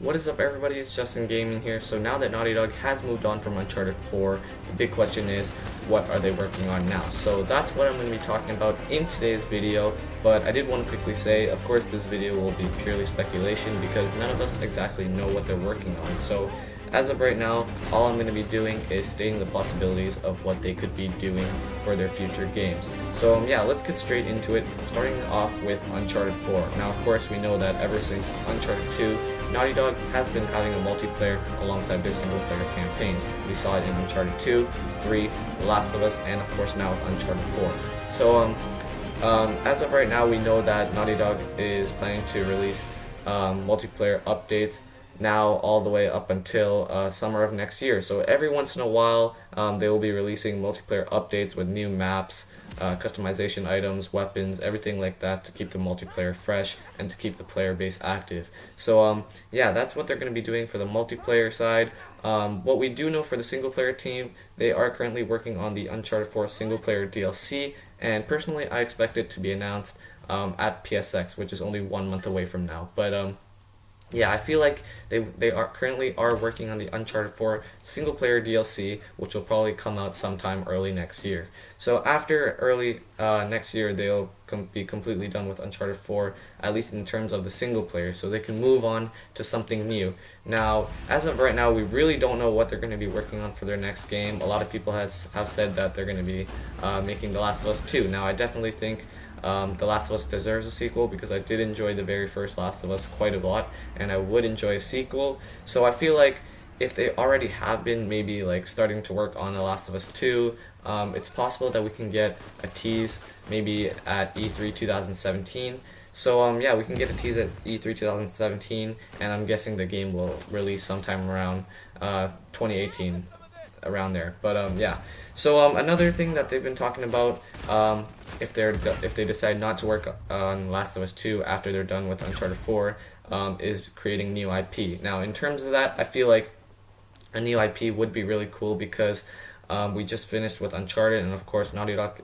What is up, everybody? It's Justin Gaming here. So now that Naughty Dog has moved on from Uncharted 4, the big question is, what are they working on now? So that's what I'm going to be talking about in today's video, but I did want to quickly say, of course this video will be purely speculation because none of us exactly know what they're working on. So as of right now, all I'm going to be doing is stating the possibilities of what they could be doing for their future games. So yeah, let's get straight into it, starting off with Uncharted 4. Now of course we know that ever since Uncharted 2, Naughty Dog has been having a multiplayer alongside their single-player campaigns. We saw it in Uncharted 2, 3, The Last of Us, and of course now with Uncharted 4. So as of right now, we know that Naughty Dog is planning to release multiplayer updates now all the way up until summer of next year. So every once in a while, they will be releasing multiplayer updates with new maps, customization items, weapons, everything like that to keep the multiplayer fresh and to keep the player base active. So yeah, that's what they're going to be doing for the multiplayer side. What we do know for the single player team, they are currently working on the Uncharted 4 single player DLC, and personally I expect it to be announced at PSX, which is only 1 month away from now. But yeah, I feel like they are currently working on the Uncharted 4 single player DLC, which will probably come out sometime early next year. So after early next year, they'll be completely done with Uncharted 4, at least in terms of the single player, so they can move on to something new. Now, as of right now, we really don't know what they're going to be working on for their next game. A lot of people have said that they're going to be making The Last of Us 2. Now, I definitely think The Last of Us deserves a sequel because I did enjoy the very first Last of Us quite a lot, and I would enjoy a sequel. So I feel like if they already have been maybe like starting to work on The Last of Us 2, it's possible that we can get a tease maybe at E3 2017. So yeah, we can get a tease at E3 2017, and I'm guessing the game will release sometime around 2018, around there. But yeah, so another thing that they've been talking about, if they decide not to work on Last of Us 2 after they're done with Uncharted 4, is creating new IP. Now in terms of that, I feel like a new IP would be really cool because we just finished with Uncharted, and of course Naughty Dog,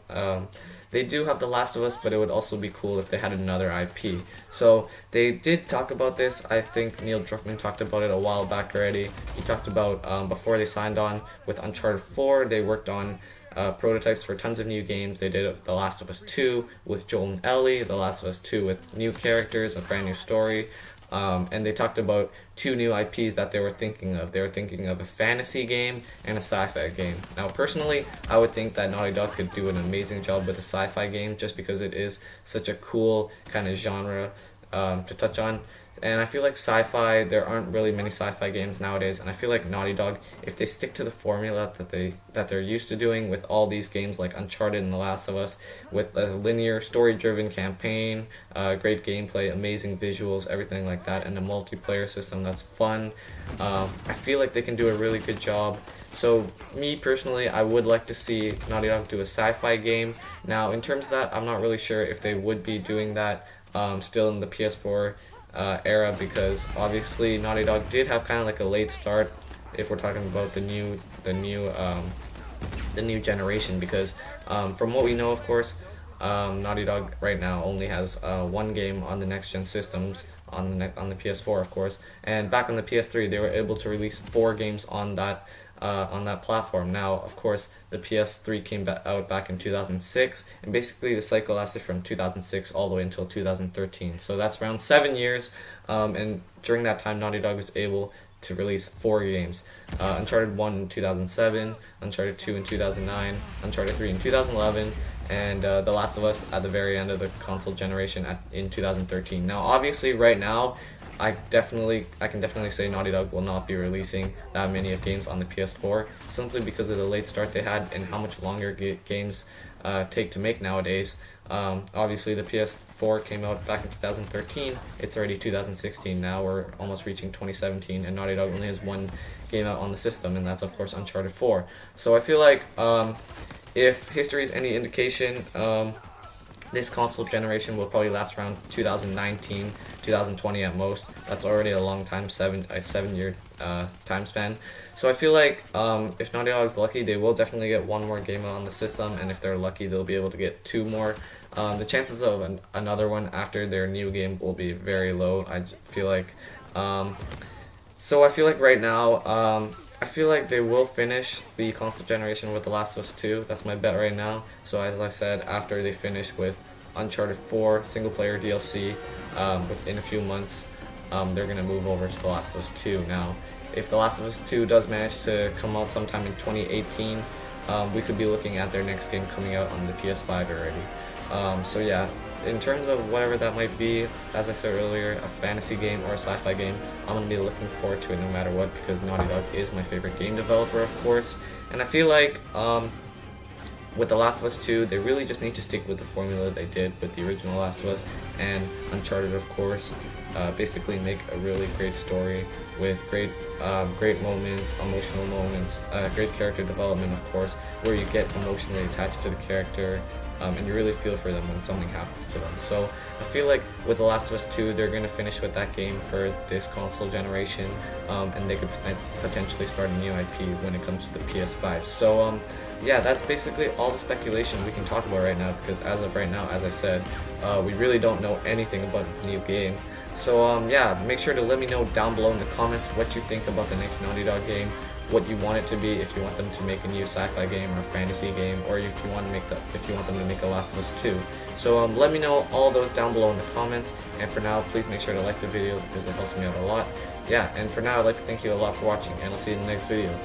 they do have The Last of Us, but it would also be cool if they had another IP. So they did talk about this. I think Neil Druckmann talked about it a while back already. He talked about before they signed on with Uncharted 4, they worked on prototypes for tons of new games. They did The Last of Us 2 with Joel and Ellie, The Last of Us 2 with new characters, a brand new story. And they talked about 2 new IPs that they were thinking of. They were thinking of a fantasy game and a sci-fi game. Now, personally, I would think that Naughty Dog could do an amazing job with a sci-fi game just because it is such a cool kind of genre to touch on. And I feel like sci-fi, there aren't really many sci-fi games nowadays, and I feel like Naughty Dog, if they stick to the formula that they're used to doing with all these games like Uncharted and The Last of Us, with a linear, story-driven campaign, great gameplay, amazing visuals, everything like that, and a multiplayer system that's fun, I feel like they can do a really good job. So me personally, I would like to see Naughty Dog do a sci-fi game. Now, in terms of that, I'm not really sure if they would be doing that still in the PS4 era, because obviously Naughty Dog did have kind of like a late start if we're talking about the new generation, because from what we know, of course, Naughty Dog right now only has 1 game on the next gen systems on the PS4, of course, and back on the PS3 they were able to release 4 games on that platform. Now, of course, the PS3 came out back in 2006, and basically the cycle lasted from 2006 all the way until 2013. So that's around 7 years, and during that time, Naughty Dog was able to release 4 games. Uncharted 1 in 2007, Uncharted 2 in 2009, Uncharted 3 in 2011, and The Last of Us at the very end of the console generation in 2013. Now, obviously, right now, I can definitely say Naughty Dog will not be releasing that many of games on the PS4 simply because of the late start they had and how much longer games take to make nowadays. Obviously the PS4 came out back in 2013. It's already 2016 now. We're almost reaching 2017, and Naughty Dog only has 1 game out on the system, and that's of course Uncharted 4. So I feel like if history is any indication, this console generation will probably last around 2019, 2020 at most. That's already a long time, a 7-year time span. So I feel like if Naughty Dog's lucky, they will definitely get 1 more game out on the system, and if they're lucky, they'll be able to get 2 more. The chances of another one after their new game will be very low. I feel like So I feel like right now, I feel like they will finish the console generation with The Last of Us 2. That's my bet right now. So as I said, after they finish with Uncharted 4 single player DLC within a few months, they're gonna move over to The Last of Us 2. Now, if The Last of Us 2 does manage to come out sometime in 2018, we could be looking at their next game coming out on the PS5 already. So yeah, in terms of whatever that might be, as I said earlier, a fantasy game or a sci-fi game, I'm going to be looking forward to it no matter what, because Naughty Dog is my favorite game developer, of course. And I feel like with The Last of Us 2, they really just need to stick with the formula they did with the original Last of Us and Uncharted, of course. Basically make a really great story with great moments, emotional moments, great character development, of course, where you get emotionally attached to the character, and you really feel for them when something happens to them. So I feel like with The Last of Us 2, they're going to finish with that game for this console generation, and they could potentially start a new IP when it comes to the PS5. So yeah, that's basically all the speculation we can talk about right now, because as of right now, as I said, we really don't know anything about the new game. So yeah, make sure to let me know down below in the comments what you think about the next Naughty Dog game, what you want it to be, if you want them to make a new sci-fi game or a fantasy game, or if you want them to make a Last of Us 2. So let me know all those down below in the comments, and for now, please make sure to like the video because it helps me out a lot. Yeah, and for now, I'd like to thank you a lot for watching, and I'll see you in the next video.